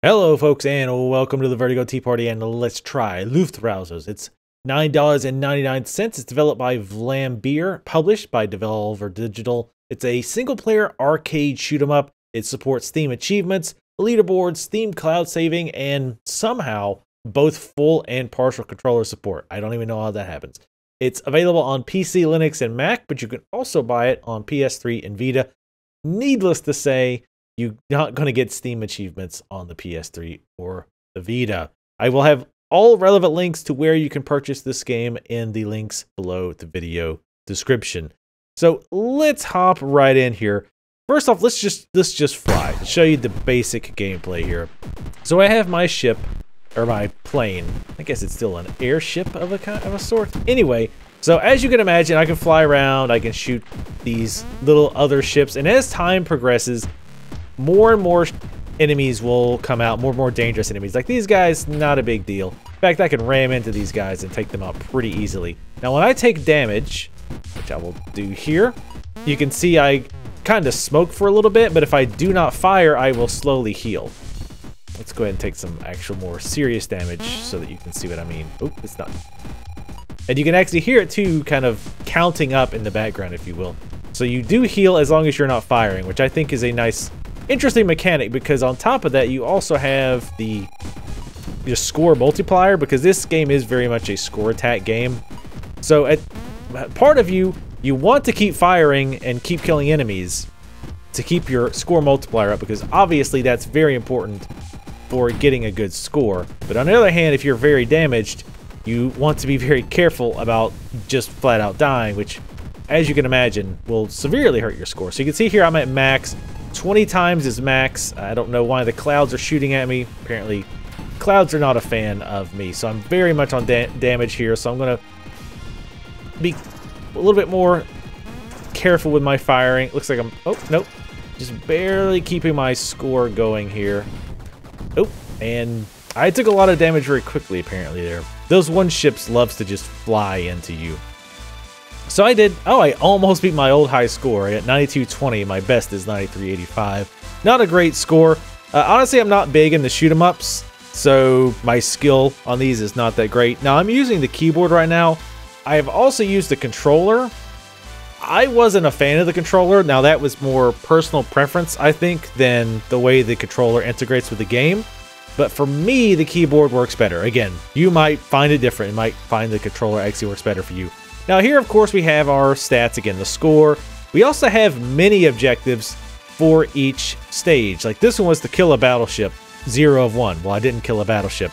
Hello folks and welcome to the Vertigo Tea Party and let's try Luftrausers. It's $9.99. It's developed by Vlambeer, published by Devolver Digital. It's a single-player arcade shoot-'em-up. It supports Steam achievements, leaderboards, Steam cloud saving, and somehow both full and partial controller support. I don't even know how that happens. It's available on PC, Linux, and Mac, but you can also buy it on PS3 and Vita. Needless to say, you're not going to get Steam achievements on the PS3 or the Vita. I will have all relevant links to where you can purchase this game in the links below the video description. So let's hop right in here. First off, let's just fly to show you the basic gameplay here. So I have my ship, or my plane. I guess it's still an airship of a sort. Anyway, so as you can imagine, I can fly around, I can shoot these little other ships, and as time progresses, more and more enemies will come out, more and more dangerous enemies. Like these guys, not a big deal. In fact, I can ram into these guys and take them out pretty easily. Now, when I take damage, which I will do here, you can see I kind of smoke for a little bit, but if I do not fire, I will slowly heal. Let's go ahead and take some actual more serious damage so that you can see what I mean. Oh, it's not. And you can actually hear it too, kind of counting up in the background, if you will. So you do heal as long as you're not firing, which I think is a nice, interesting mechanic, because on top of that you also have the score multiplier, because this game is very much a score attack game. So at part of you want to keep firing and keep killing enemies to keep your score multiplier up, because obviously that's very important for getting a good score. But on the other hand, if you're very damaged, you want to be very careful about just flat out dying, which, as you can imagine, will severely hurt your score. So you can see here I'm at max. 20 times is max. I don't know why the clouds are shooting at me. Apparently, clouds are not a fan of me, so I'm very much on damage here. So I'm going to be a little bit more careful with my firing. Looks like I'm... Oh, nope. Just barely keeping my score going here. Oh, and I took a lot of damage very quickly, apparently, there. Those one ships loves to just fly into you. So I did, I almost beat my old high score at 92.20. My best is 93.85. Not a great score. Honestly, I'm not big in the shoot 'em ups, so my skill on these is not that great. Now, I'm using the keyboard right now. I have also used the controller. I wasn't a fan of the controller. Now, that was more personal preference, I think, than the way the controller integrates with the game. But for me, the keyboard works better. Again, you might find it different. You might find the controller actually works better for you. Now here, of course, we have our stats, again, the score. We also have mini objectives for each stage. Like this one was to kill a battleship, 0 of 1. Well, I didn't kill a battleship.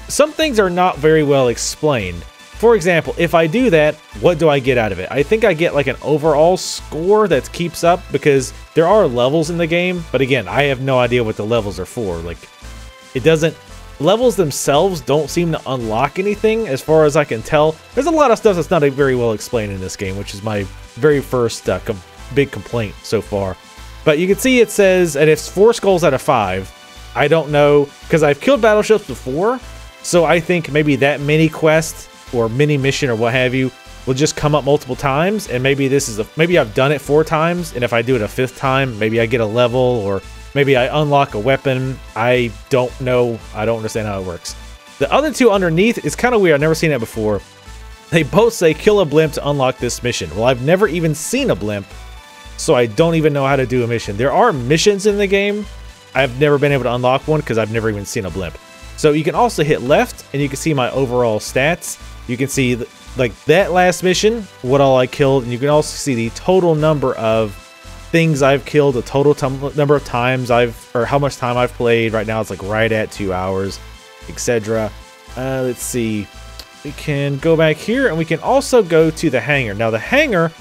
Some things are not very well explained. For example, if I do that, what do I get out of it? I think I get like an overall score that keeps up, because there are levels in the game. But again, I have no idea what the levels are for. Like, it doesn't... Levels themselves don't seem to unlock anything, as far as I can tell. There's a lot of stuff that's not very well explained in this game, which is my very first big complaint so far. But you can see it says, and it's 4 skulls out of 5. I don't know, because I've killed battleships before, so I think maybe that mini quest or mini mission or what have you will just come up multiple times, and maybe this is maybe I've done it 4 times, and if I do it a 5th time, maybe I get a level, or maybe I unlock a weapon. I don't know. I don't understand how it works. The other two underneath is kind of weird. I've never seen that before. They both say kill a blimp to unlock this mission. Well, I've never even seen a blimp, so I don't even know how to do a mission. There are missions in the game. I've never been able to unlock one because I've never even seen a blimp. So you can also hit left, and you can see my overall stats. You can see, like, that last mission, what all I killed, and you can also see the total number of things I've killed, the total number of times or how much time I've played. Right now it's like right at 2 hours, etc. Let's see. We can go back here, and we can also go to the hangar. Now the hangar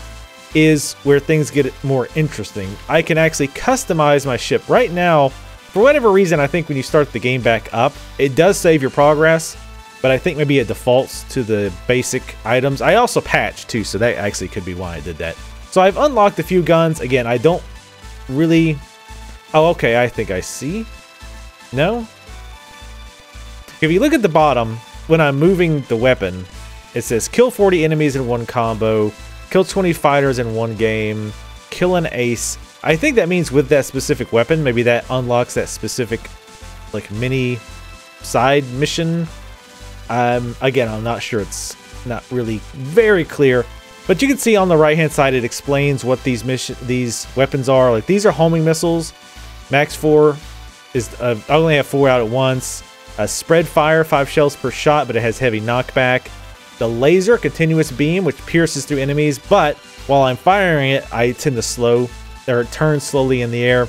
is where things get more interesting. I can actually customize my ship. Right now, for whatever reason, I think when you start the game back up, it does save your progress, but I think maybe it defaults to the basic items. I also patched too, so that actually could be why I did that. So I've unlocked a few guns. Again, I don't really... Oh, okay, I think I see. No? If you look at the bottom, when I'm moving the weapon, it says kill 40 enemies in 1 combo, kill 20 fighters in 1 game, kill an ace. I think that means with that specific weapon, maybe that unlocks that specific like mini side mission. Again, I'm not sure. It's not really very clear, but you can see on the right hand side it explains what these weapons are. Like, these are homing missiles. Max 4 is I only have 4 out at once. Spread fire, 5 shells per shot, but it has heavy knockback. The laser, continuous beam, which pierces through enemies, but while I'm firing it, I tend to turn slowly in the air.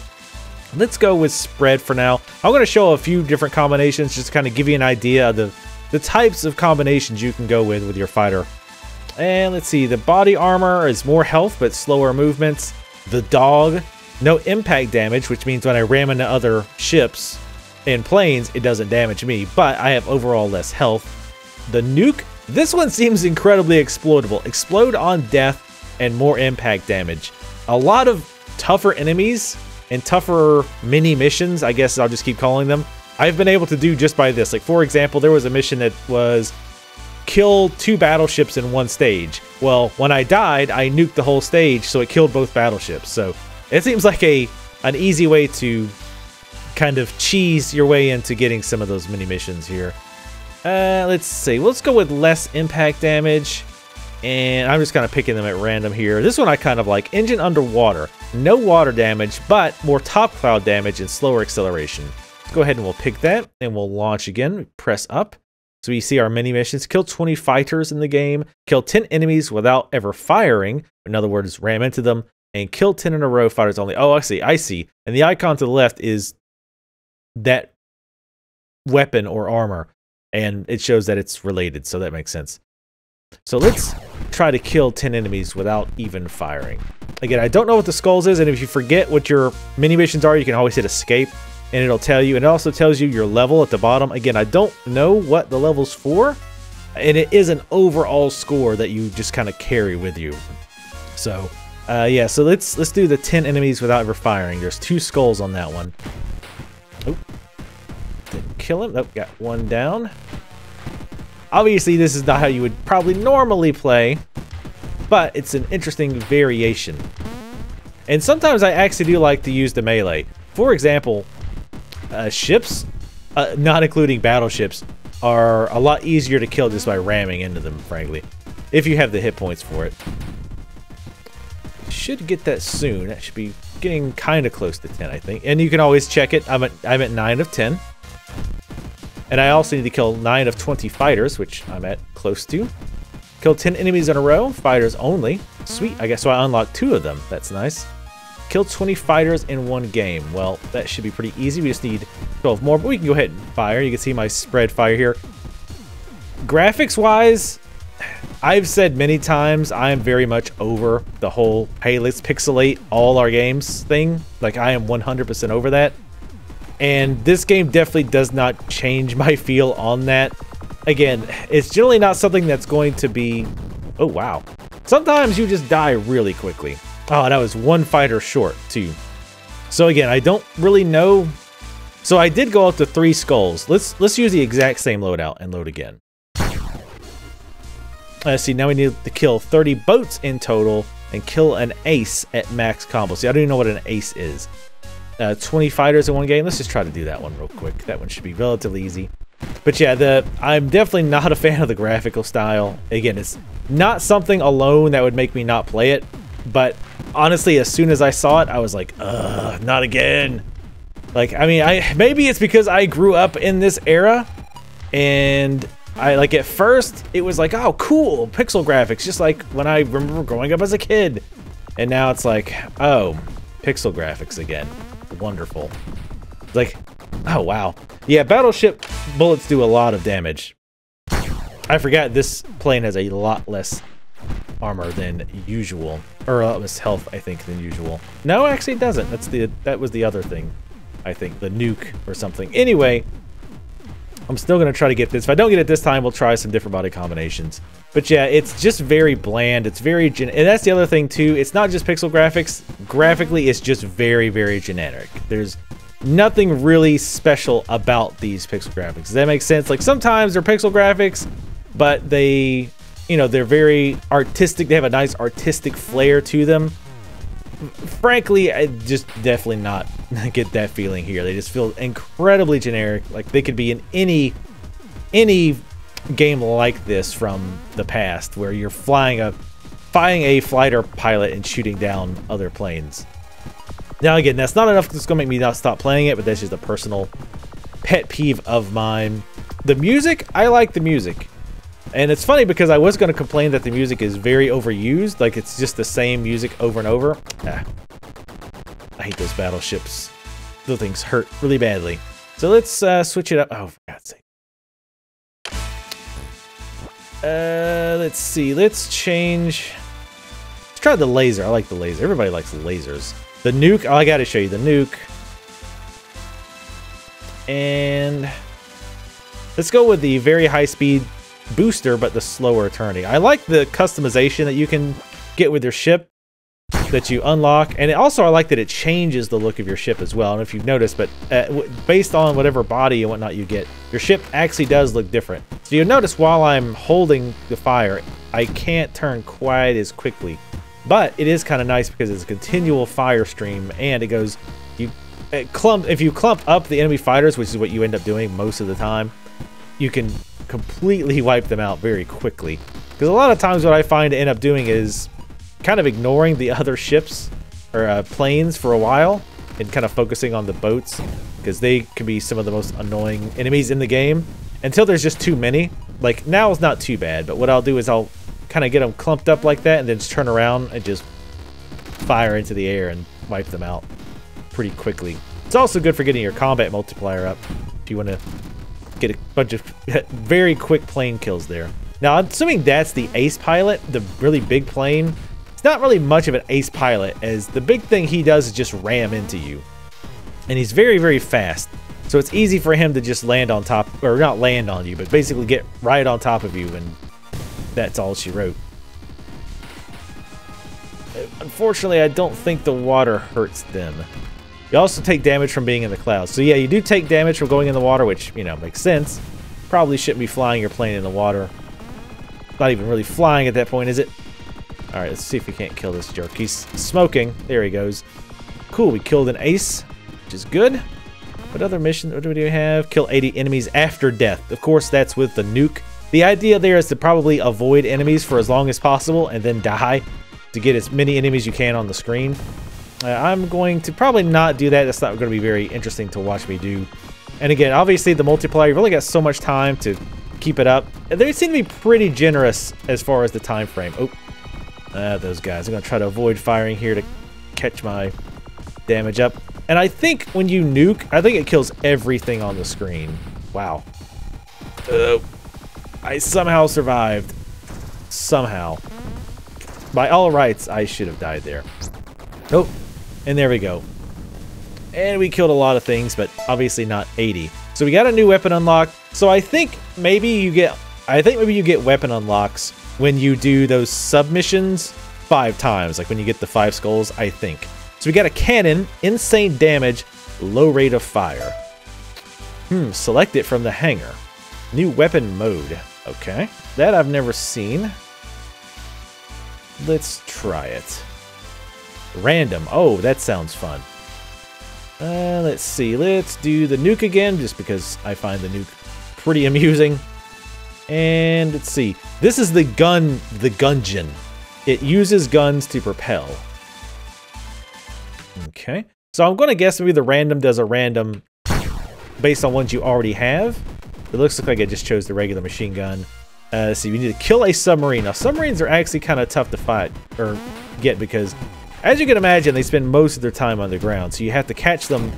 Let's go with spread for now. I'm going to show a few different combinations just to kind of give you an idea of the types of combinations you can go with your fighter. And let's see, the body armor is more health but slower movements. The dog, no impact damage, which means when I ram into other ships and planes, it doesn't damage me, but I have overall less health. The nuke, this one seems incredibly exploitable. Explode on death and more impact damage. A lot of tougher enemies and tougher mini missions, I guess I'll just keep calling them, I've been able to do just by this. Like, for example, there was a mission that was kill 2 battleships in one stage. Well, when I died, I nuked the whole stage, so it killed both battleships. So it seems like an easy way to kind of cheese your way into getting some of those mini missions here. Let's see. Let's go with less impact damage. And I'm just kind of picking them at random here. This one I kind of like. Engine underwater. No water damage, but more top cloud damage and slower acceleration. Let's go ahead and we'll pick that. And we'll launch again. Press up. So we see our mini missions. Kill 20 fighters in the game. Kill 10 enemies without ever firing. In other words, ram into them. And kill 10 in a row, fighters only. Oh, I see. And the icon to the left is that weapon or armor. And it shows that it's related, so that makes sense. So let's try to kill 10 enemies without even firing. Again, I don't know what the skulls is, and if you forget what your mini missions are, you can always hit escape, and it'll tell you. And it also tells you your level at the bottom. Again, I don't know what the level's for, and it is an overall score that you just kind of carry with you. So, yeah, so let's do the 10 enemies without ever firing. There's 2 skulls on that one. Oh, didn't kill him. Nope, got 1 down. Obviously, this is not how you would probably normally play, but it's an interesting variation. And sometimes I actually do like to use the melee. For example, ships, not including battleships, are a lot easier to kill just by ramming into them, frankly, if you have the hit points for it. Should get that soon. That should be getting kind of close to 10, I think. And you can always check it. I'm at 9 of 10. And I also need to kill 9 of 20 fighters, which I'm at close to. Kill 10 enemies in a row, fighters only. Sweet, I guess so I unlocked 2 of them. That's nice. Kill 20 fighters in 1 game. Well, that should be pretty easy. We just need 12 more, but we can go ahead and fire. You can see my spread fire here. Graphics-wise, I've said many times I am very much over the whole, hey, let's pixelate all our games thing. Like, I am 100% over that. And this game definitely does not change my feel on that. Again, it's generally not something that's going to be... Oh, wow. Sometimes you just die really quickly. Oh, and I was 1 fighter short, too. So again, I don't really know. So I did go up to 3 skulls. Let's use the exact same loadout and load again. Let's see, now we need to kill 30 boats in total and kill an ace at max combo. See, I don't even know what an ace is. 20 fighters in 1 game. Let's just try to do that one real quick. That one should be relatively easy. But yeah, I'm definitely not a fan of the graphical style. Again, it's not something alone that would make me not play it. But honestly, as soon as I saw it, I was like, ugh, not again. Like, I mean, maybe it's because I grew up in this era. And like at first, it was like, oh, cool, pixel graphics. Just like when I remember growing up as a kid. And now it's like, oh, pixel graphics again. Wonderful. Like, oh wow. Yeah, battleship bullets do a lot of damage. I forgot this plane has a lot less armor than usual, or a lot less health, I think, than usual. No, actually it doesn't. That was the other thing, I think, the nuke or something. Anyway, I'm still gonna try to get this. If I don't get it this time, we'll try some different body combinations. But yeah, it's just very bland. It's very and that's the other thing too. It's not just pixel graphics. Graphically, it's just very, very generic. There's nothing really special about these pixel graphics. Does that make sense? Like, sometimes they're pixel graphics, but they, you know, they're very artistic. They have a nice artistic flair to them. frankly, I just definitely not get that feeling here. They just feel incredibly generic. Like they could be in any game like this from the past, where you're flying a fighter pilot and shooting down other planes. Now again, that's not enough that's gonna make me not stop playing it, but that's just a personal pet peeve of mine. The music, I like the music. And it's funny because I was going to complain that the music is very overused, like it's just the same music over and over. Ah, I hate those battleships. Those things hurt really badly. So let's switch it up. Oh, for God's sake. Let's see. Let's change. Let's try the laser. I like the laser. Everybody likes the lasers. The nuke. Oh, I got to show you the nuke. And let's go with the very high speed booster, but the slower turning. I like the customization that you can get with your ship that you unlock, and also I like that it changes the look of your ship as well. I don't know if you've noticed, but based on whatever body and whatnot you get, your ship actually does look different. So you'll notice while I'm holding the fire, I can't turn quite as quickly, but it is kind of nice because it's a continual fire stream, and it goes, if you clump up the enemy fighters, which is what you end up doing most of the time, you can completely wipe them out very quickly. Because a lot of times what I find to end up doing is kind of ignoring the other ships or planes for a while and kind of focusing on the boats, because they can be some of the most annoying enemies in the game until there's just too many. Like now is not too bad, but what I'll do is I'll kind of get them clumped up like that and then just turn around and just fire into the air and wipe them out pretty quickly. It's also good for getting your combat multiplier up if you want to get a bunch of very quick plane kills there. Now, I'm assuming that's the ace pilot, the really big plane. It's not really much of an ace pilot, as the big thing he does is just ram into you. And he's very, very fast. So it's easy for him to just land on top, or not land on you, but basically get right on top of you, and that's all she wrote. Unfortunately, I don't think the water hurts them. You also take damage from being in the clouds. So yeah, you do take damage from going in the water, which, you know, makes sense. Probably shouldn't be flying your plane in the water. Not even really flying at that point, is it? Alright, let's see if we can't kill this jerk. He's smoking. There he goes. Cool, we killed an ace, which is good. What other mission? What do we have? Kill 80 enemies after death. Of course, that's with the nuke. The idea there is to probably avoid enemies for as long as possible and then die to get as many enemies as you can on the screen. I'm going to probably not do that. That's not going to be very interesting to watch me do. And again, obviously the multiplayer, you've only got so much time to keep it up. They seem to be pretty generous as far as the time frame. Oh, those guys. I'm going to try to avoid firing here to catch my damage up. And I think when you nuke, I think it kills everything on the screen. Wow. I somehow survived. Somehow. By all rights, I should have died there. Oh. And there we go. And we killed a lot of things, but obviously not 80. So we got a new weapon unlock. So I think maybe you get weapon unlocks when you do those submissions 5 times, like when you get the 5 skulls, I think. So we got a cannon, insane damage, low rate of fire. Select it from the hangar. New weapon mode. Okay. That I've never seen. Let's try it. Random. Oh, that sounds fun. Let's see. Let's do the nuke again, just because I find the nuke pretty amusing. And let's see. This is the gungeon. It uses guns to propel. Okay. So I'm going to guess maybe the random does a random based on ones you already have. It looks like I just chose the regular machine gun. Let's see. We need to kill a submarine. Now, submarines are actually kind of tough to fight or get because, as you can imagine, they spend most of their time underground, so you have to catch them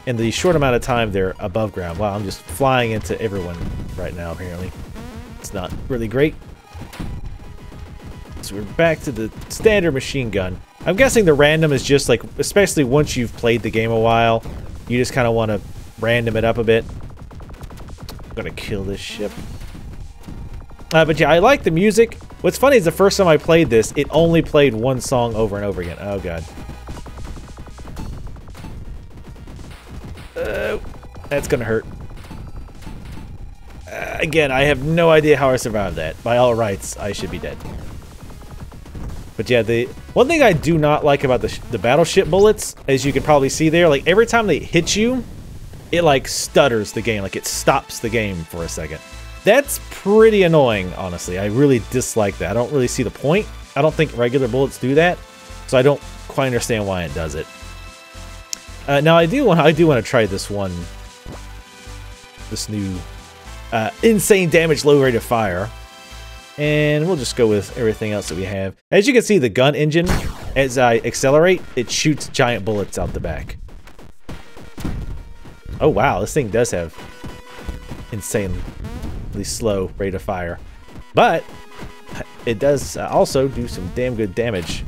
in the short amount of time they're above ground. Wow, I'm just flying into everyone right now, apparently. It's not really great. So we're back to the standard machine gun. I'm guessing the random is just like, especially once you've played the game a while, you just kind of want to random it up a bit. I'm gonna kill this ship. But yeah, I like the music. What's funny is the first time I played this, it only played one song over and over again. Oh, God. That's gonna hurt. Again, I have no idea how I survived that. By all rights, I should be dead. But yeah, the one thing I do not like about the battleship bullets, as you can probably see there, like every time they hit you, it like stutters the game, like it stops the game for a second. That's pretty annoying, honestly. I really dislike that. I don't really see the point. I don't think regular bullets do that, so I don't quite understand why it does it. Now I do want to try this new insane damage, low rate of fire. And we'll just go with everything else that we have. As you can see, the gun engine, as I accelerate, it shoots giant bullets out the back. Oh wow, this thing does have insanely slow rate of fire. But it does also do some damn good damage.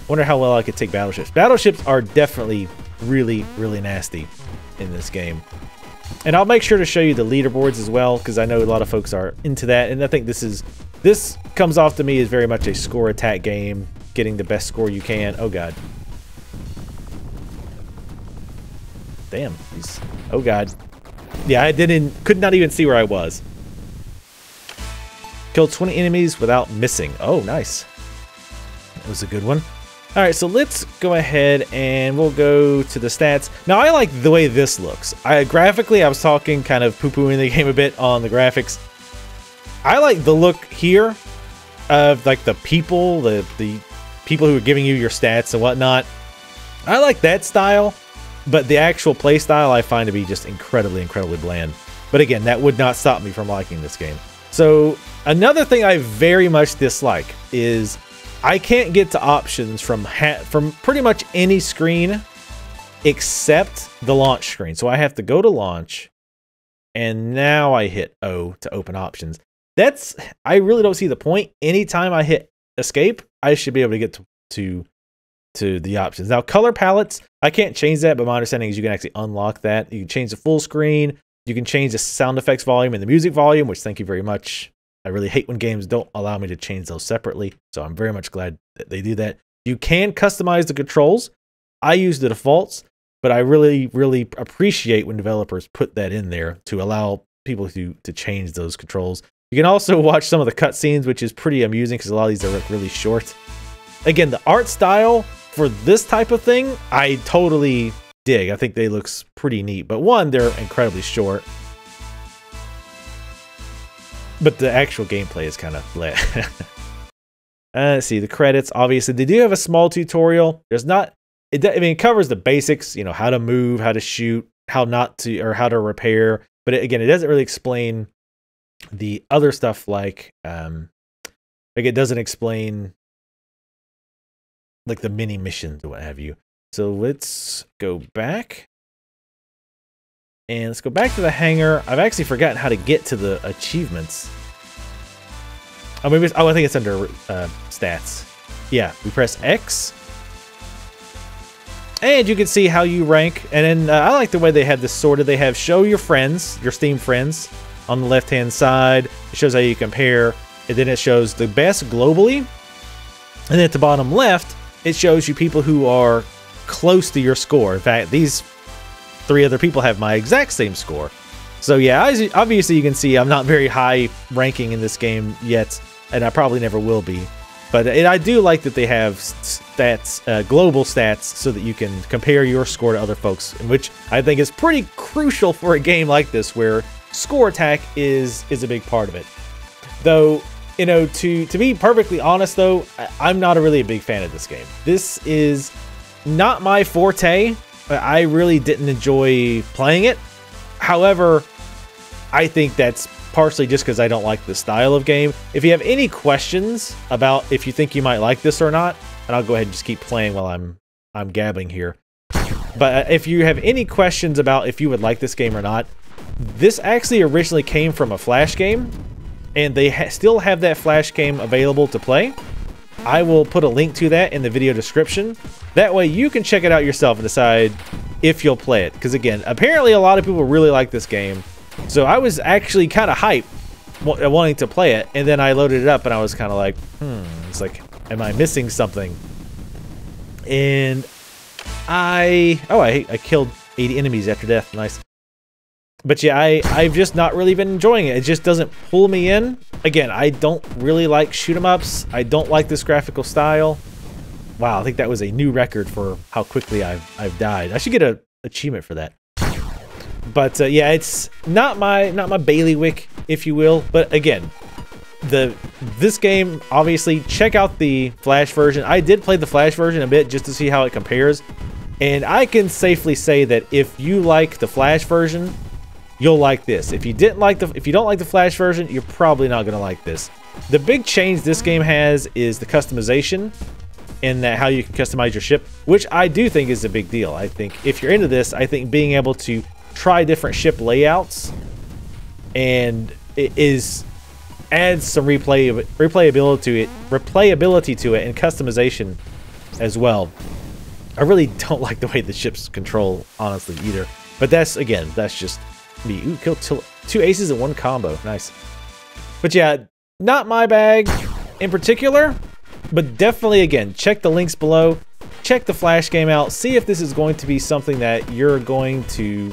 Wonder how well I could take battleships. Battleships are definitely really, really nasty in this game. And I'll make sure to show you the leaderboards as well, because I know a lot of folks are into that. And I think this comes off to me as very much a score attack game, getting the best score you can. Oh god. Damn. Oh god. Yeah, I could not even see where I was. Killed 20 enemies without missing. Oh, nice. That was a good one. Alright, so let's go ahead and we'll go to the stats. Now, I like the way this looks. Graphically, I was talking kind of poo-pooing the game a bit on the graphics. I like the look here of like the people, the people who are giving you your stats and whatnot. I like that style, but the actual play style I find to be just incredibly, incredibly bland. But again, that would not stop me from liking this game. So another thing I very much dislike is I can't get to options from pretty much any screen except the launch screen. So I have to go to launch, and now I hit O to open options. I really don't see the point. Anytime I hit escape, I should be able to get to the options. Now, color palettes, I can't change that, but my understanding is you can actually unlock that. You can change the full screen. You can change the sound effects volume and the music volume, which thank you very much. I really hate when games don't allow me to change those separately, so I'm very much glad that they do that. You can customize the controls. I use the defaults, but I really, really appreciate when developers put that in there to allow people to change those controls. You can also watch some of the cutscenes, which is pretty amusing because a lot of these are really short. Again, the art style for this type of thing, I totally dig. I think they look pretty neat, but one, they're incredibly short. But the actual gameplay is kind of blah. Let's see, the credits, obviously, they do have a small tutorial. There's not, I mean, it covers the basics, you know, how to move, how to shoot, how not to, or how to repair. But again, it doesn't really explain the other stuff like it doesn't explain like the mini missions or what have you. So let's go back. And let's go back to the hangar. I've actually forgotten how to get to the achievements. Oh, maybe I think it's under stats. Yeah, we press X. And you can see how you rank. And then I like the way they have this sorted. They have show your friends, your Steam friends on the left-hand side. It shows how you compare. And then it shows the best globally. And then at the bottom left, it shows you people who are close to your score. In fact, these 3 other people have my exact same score. So yeah, obviously you can see I'm not very high ranking in this game yet, and I probably never will be. But I do like that they have stats, global stats, so that you can compare your score to other folks, which I think is pretty crucial for a game like this, where score attack is a big part of it. Though, you know, to be perfectly honest though, I'm not really a big fan of this game. This is not my forte. I really didn't enjoy playing it. However, I think that's partially just because I don't like the style of game. If you have any questions about if you think you might like this or not, and I'll go ahead and just keep playing while I'm gabbing here. But if you have any questions about if you would like this game or not, this actually originally came from a Flash game, and they still have that Flash game available to play. I will put a link to that in the video description. That way you can check it out yourself and decide if you'll play it. Because again, apparently a lot of people really like this game. So I was actually kind of hyped wanting to play it. And then I loaded it up and I was kind of like, it's like, am I missing something? And I killed 80 enemies after death. Nice. But yeah, I've just not really been enjoying it. It just doesn't pull me in. Again, I don't really like shoot 'em ups. I don't like this graphical style. Wow, I think that was a new record for how quickly I've died. I should get an achievement for that. But yeah, it's not my bailiwick, if you will. But again, this game, obviously, check out the Flash version. I did play the Flash version a bit just to see how it compares, and I can safely say that if you like the Flash version, you'll like this. If you don't like the Flash version, you're probably not gonna like this. The big change this game has is the customization, in that how you can customize your ship, which I do think is a big deal. I think if you're into this, I think being able to try different ship layouts and adds some replayability to it and customization as well. I really don't like the way the ships control, honestly, either. But that's just me. Ooh, killed 2 aces in 1 combo. Nice. But yeah, not my bag in particular, but definitely, again, check the links below. Check the Flash game out. See if this is going to be something that you're going to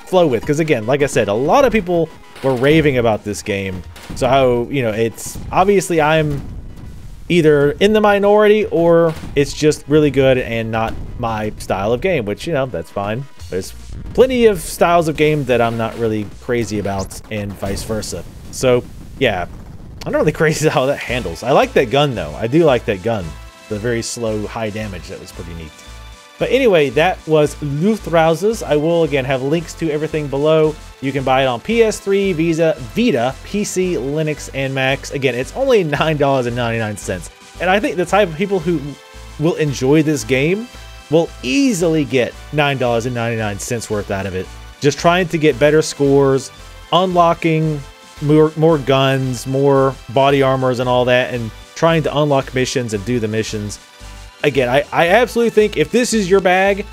flow with. Because again, like I said, a lot of people were raving about this game. So, you know, it's obviously I'm either in the minority or it's just really good and not my style of game, which, you know, that's fine. There's plenty of styles of game that I'm not really crazy about and vice versa. So, yeah, I'm not really crazy how that handles. I like that gun, though. I do like that gun. The very slow, high damage. That was pretty neat. But anyway, that was Luftrausers. I will, again, have links to everything below. You can buy it on PS3, Vita, PC, Linux, and Macs. Again, it's only $9.99. And I think the type of people who will enjoy this game will easily get $9.99 worth out of it. Just trying to get better scores, unlocking more guns, more body armors and all that, and trying to unlock missions and do the missions. Again, I absolutely think if this is your bag,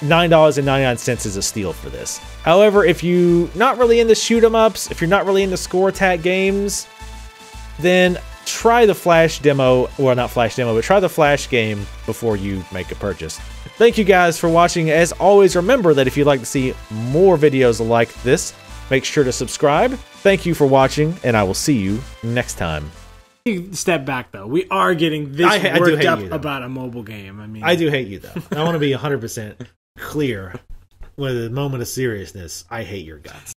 $9.99 is a steal for this. However, if you're not really into shoot 'em ups, if you're not really into score attack games, then try the Flash demo, well, not Flash demo, but try the Flash game before you make a purchase. Thank you guys for watching. As always, remember that if you'd like to see more videos like this, make sure to subscribe. Thank you for watching, and I will see you next time. Step back, though. We are getting this worked up about a mobile game. I mean, I do hate you, though. I want to be 100% clear with a moment of seriousness. I hate your guts.